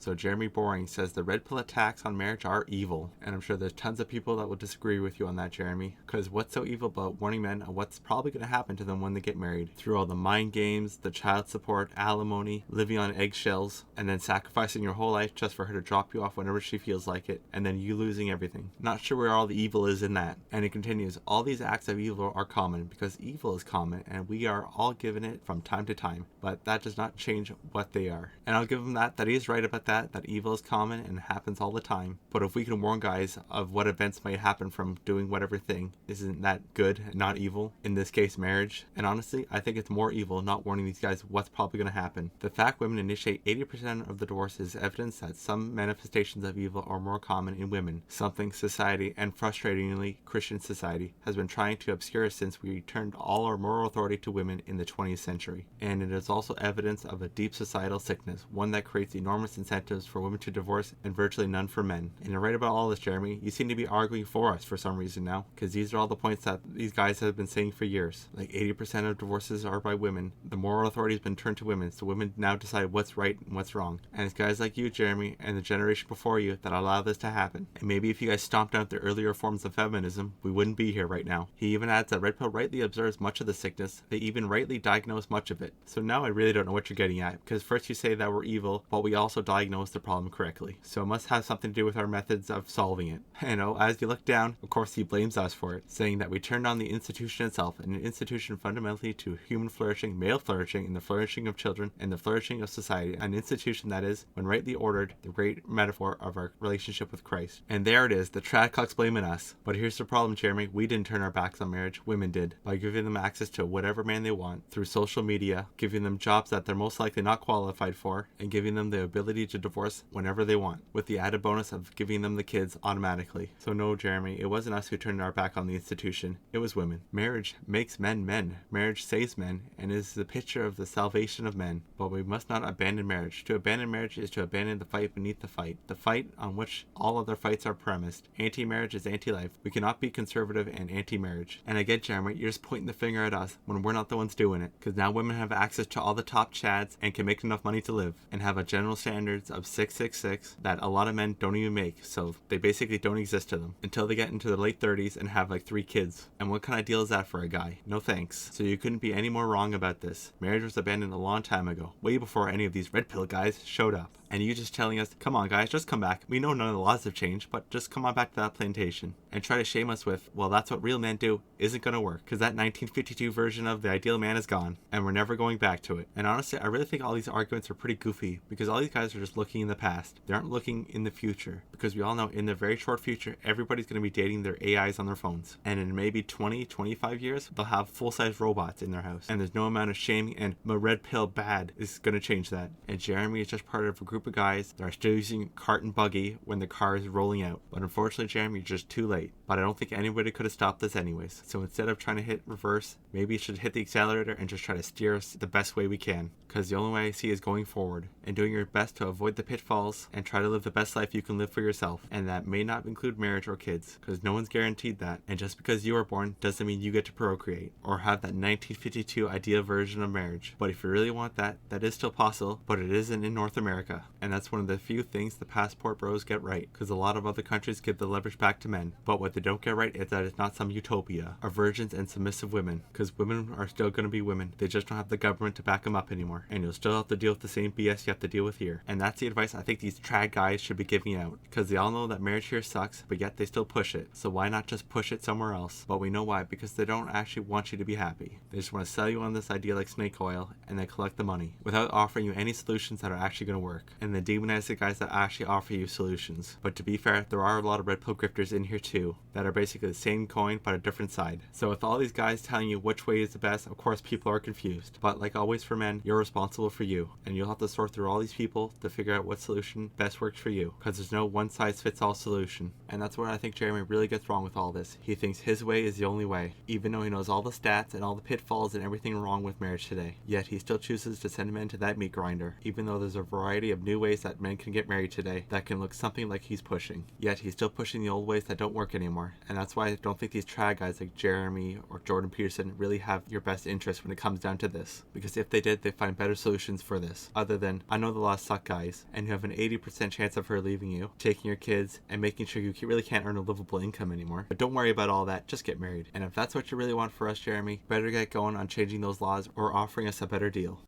So Jeremy Boring says the red pill attacks on marriage are evil. And I'm sure there's tons of people that will disagree with you on that, Jeremy. Because what's so evil about warning men of what's probably going to happen to them when they get married? Through all the mind games, the child support, alimony, living on eggshells, and then sacrificing your whole life just for her to drop you off whenever she feels like it, and then you losing everything. Not sure where all the evil is in that. And it continues, all these acts of evil are common because evil is common and we are all given it from time to time, but that does not change what they are. And I'll give him that he is right about that evil is common and happens all the time. But if we can warn guys of what events might happen from doing whatever thing, isn't that good and not evil? In this case, marriage. And honestly, I think it's more evil not warning these guys what's probably going to happen. The fact women initiate 80% of the divorce is evidence that some manifestations of evil are more common in women, something society, and frustratingly Christian society, has been trying to obscure since we turned all our moral authority to women in the 20th century. And it is also evidence of a deep societal sickness, one that creates enormous incentives for women to divorce and virtually none for men. And you're right about all this, Jeremy. You seem to be arguing for us for some reason now, because these are all the points that these guys have been saying for years. Like 80% of divorces are by women. The moral authority has been turned to women, so women now decide what's right and what's wrong. And it's guys like you, Jeremy, and the generation before you that allow this to happen. And maybe if you guys stomped out the earlier forms of feminism, we wouldn't be here right now. He even adds that red pill rightly observes much of the sickness. They even rightly diagnose much of it. So now I really don't know what you're getting at, because first you say that we're evil, but we also diagnose the problem correctly. So it must have something to do with our methods of solving it. As you look down, of course he blames us for it, saying that we turned on the institution itself, an institution fundamentally to human flourishing, male flourishing, and the flourishing of children, and the flourishing of society, an institution that is, when rightly ordered, the great metaphor of our relationship with Christ. And there it is, the trad cucks blaming us. But here's the problem, Jeremy, we didn't turn our backs on marriage, women did, by giving them access to whatever man they want, through social media, giving them jobs that they're most likely not qualified for, and giving them the ability to divorce whenever they want, with the added bonus of giving them the kids automatically. So no, Jeremy, it wasn't us who turned our back on the institution, it was women. Marriage makes men men. Marriage saves men, and is the picture of the salvation of men. But we must not abandon marriage. To abandon marriage is to abandon the fight beneath the fight on which all other fights are premised. Anti-marriage is anti-life. We cannot be conservative and anti-marriage. And again, Jeremy, you're just pointing the finger at us when we're not the ones doing it, because now women have access to all the top chads and can make enough money to live, and have a general standards of 666 that a lot of men don't even make, so they basically don't exist to them until they get into their late 30s and have like 3 kids. And what kind of deal is that for a guy? No thanks. So you couldn't be any more wrong about this. Marriage was abandoned a long time ago, way before any of these red pill guys showed up. And you just telling us, come on guys, just come back. We know none of the laws have changed, but just come on back to that plantation. And try to shame us with, well, that's what real men do, isn't going to work. Because that 1952 version of the ideal man is gone, and we're never going back to it. And honestly, I really think all these arguments are pretty goofy, because all these guys are just looking in the past. They aren't looking in the future. Because we all know in the very short future, everybody's going to be dating their AIs on their phones. And in maybe 20, 25 years, they'll have full-size robots in their house. And there's no amount of shaming and red pill bad is going to change that. And Jeremy is just part of a group of guys that are still using cart and buggy when the car is rolling out. But unfortunately, Jeremy, you're just too late. But I don't think anybody could have stopped this anyways. So instead of trying to hit reverse, maybe you should hit the accelerator and just try to steer us the best way we can. Because the only way I see is going forward and doing your best to avoid the pitfalls and try to live the best life you can live for yourself. And that may not include marriage or kids, because no one's guaranteed that. And just because you were born doesn't mean you get to procreate or have that 1952 ideal version of marriage. But if you really want that, that is still possible, but it isn't in North America. And that's one of the few things the passport bros get right, because a lot of other countries give the leverage back to men. But what they don't get right is that it's not some utopia of virgins and submissive women, because women are still going to be women. They just don't have the government to back them up anymore, and you'll still have to deal with the same BS you have to deal with here. And that's the advice I think these trad guys should be giving out, because they all know that marriage here sucks, but yet they still push it. So why not just push it somewhere else? But we know why, because they don't actually want you to be happy. They just want to sell you on this idea like snake oil and then collect the money without offering you any solutions that are actually going to work, and then demonize the guys that actually offer you solutions. But to be fair, there are a lot of red pill grifters in here too that are basically the same coin but a different side. So with all these guys telling you which way is the best, of course people are confused. But like always for men, you're responsible for you, and you'll have to sort through all these people to figure out what solution best works for you, because there's no one size fits all solution. And that's where I think Jeremy really gets wrong with all this. He thinks his way is the only way, even though he knows all the stats and all the pitfalls and everything wrong with marriage today. Yet he still chooses to send men to that meat grinder, even though there's a variety of new ways that men can get married today that can look something like he's pushing. Yet he's still pushing the old ways that don't work anymore. And that's why I don't think these trad guys like Jeremy or Jordan Peterson really have your best interest when it comes down to this. Because if they did, they'd find better solutions for this. Other than, I know the laws suck, guys, and you have an 80% chance of her leaving you, taking your kids, and making sure you really can't earn a livable income anymore. But don't worry about all that, just get married. And if that's what you really want for us, Jeremy, better get going on changing those laws or offering us a better deal.